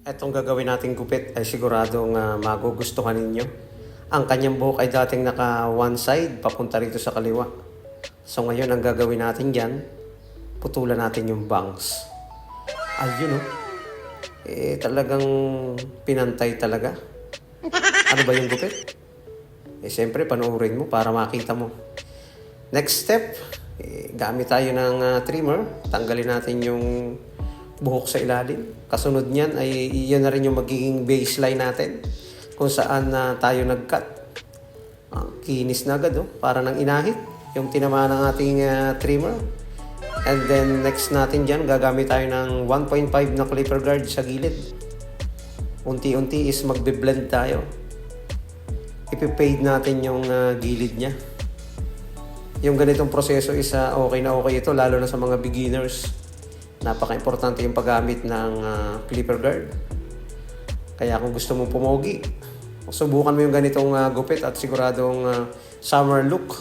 Itong gagawin nating gupit ay siguradong magugustuhan ninyo. Ang kanyang buhok ay dating naka one side, papunta rito sa kaliwa. So ngayon ang gagawin natin dyan, putulan natin yung bangs. Ayun oh. Talagang pinantay talaga. Ano ba yung gupit? Siyempre panoorin mo para makita mo. Next step, gamit tayo ng trimmer. Tanggalin natin yung buhok sa ilalim. Kasunod niyan ay iyon na rin yung magiging baseline natin kung saan tayo nag-cut. Kinis na agad para nang inahit yung tinamaan ng ating trimmer. And then next natin dyan, gagamit tayo ng 1.5 na clipper guard sa gilid. Unti-unti is magbe-blend tayo. Ipipade natin yung gilid niya. Yung ganitong proseso is okay na okay ito, lalo na sa mga beginners. Napaka-importante yung paggamit ng clipper guard. Kaya kung gusto mong pumogi, subukan mo yung ganitong gupit at siguradong summer look,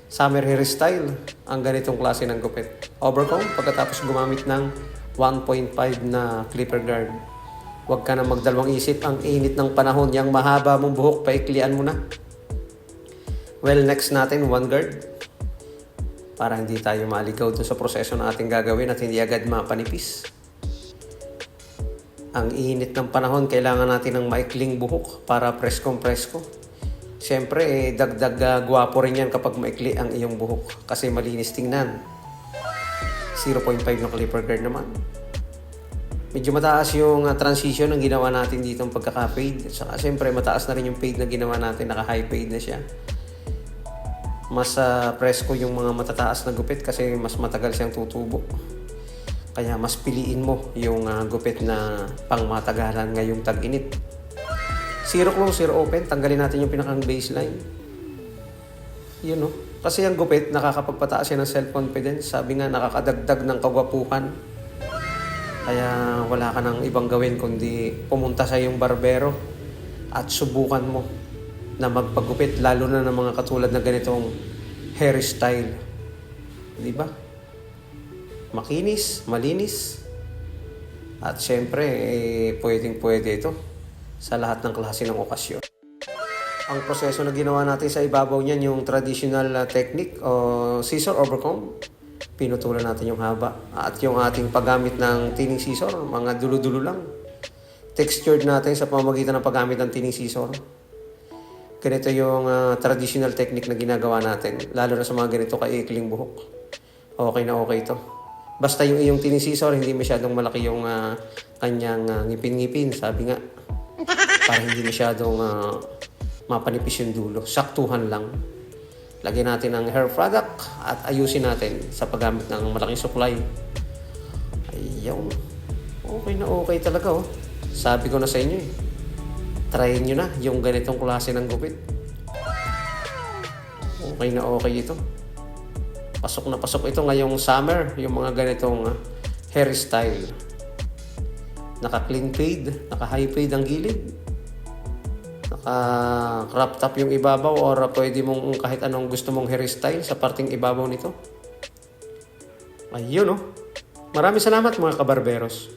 summer hairstyle, ang ganitong klase ng gupit. Overcomb pagkatapos gumamit ng 1.5 na clipper guard. Huwag ka na magdalawang isip, ang init ng panahon, yung mahaba mong buhok, paiklian mo na. Well, next natin, one guard. Para hindi tayo maligaw dun sa proseso na ating gagawin at hindi agad mapanipis. Ang init ng panahon, kailangan natin ng maikling buhok para presko-presko. Siyempre, dagdag gwapo rin yan kapag maikli ang iyong buhok kasi malinis tingnan. 0.5 na clipper guard naman. Medyo mataas yung transition ng ginawa natin dito ng pagkaka-fade. Saka siyempre, mataas na rin yung fade na ginawa natin, naka-high fade na siya. Mas presko yung mga matataas na gupit kasi mas matagal siyang tutubo. Kaya mas piliin mo yung gupit na pangmatagalan ngayong tag-init. Zero close, zero open. Tanggalin natin yung pinakang baseline. Yun no. Kasi ang gupit, nakakapagpataas yan ng self-confidence. Sabi nga, nakakadagdag ng kagwapuhan. Kaya wala ka nang ibang gawin kundi pumunta sa iyong barbero at subukan mo na magpagupit, lalo na ng mga katulad na ganitong hairstyle. Di ba? Makinis, malinis. At syempre, pwedeng-pwede ito sa lahat ng klase ng okasyon. Ang proseso na ginawa natin sa ibabaw niyan, yung traditional technique o scissor overcomb. Pinutulan natin yung haba. At yung ating paggamit ng tining scissor, mga dulo-dulo lang. Textured natin sa pamamagitan ng paggamit ng tining scissor. Ganito yung traditional technique na ginagawa natin, lalo na sa mga ganito kaikling buhok. Okay na okay ito. Basta yung iyong tining scissor, hindi masyadong malaki yung kanyang ngipin-ngipin, sabi nga. Para hindi masyadong mapanipis yung dulo. Saktuhan lang. Lagyan natin ng hair product at ayusin natin sa paggamit ng malaking supply. Ayaw. Okay na okay talaga Sabi ko na sa inyo Try nyo na yung ganitong klase ng gupit. Okay na okay ito. Pasok na pasok ito ngayong summer, yung mga ganitong hairstyle. Naka-clean fade, naka-high fade ang gilid. Naka-crop top yung ibabaw or pwede mong kahit anong gusto mong hairstyle sa parting ibabaw nito. Ayun Maraming salamat mga kabarberos.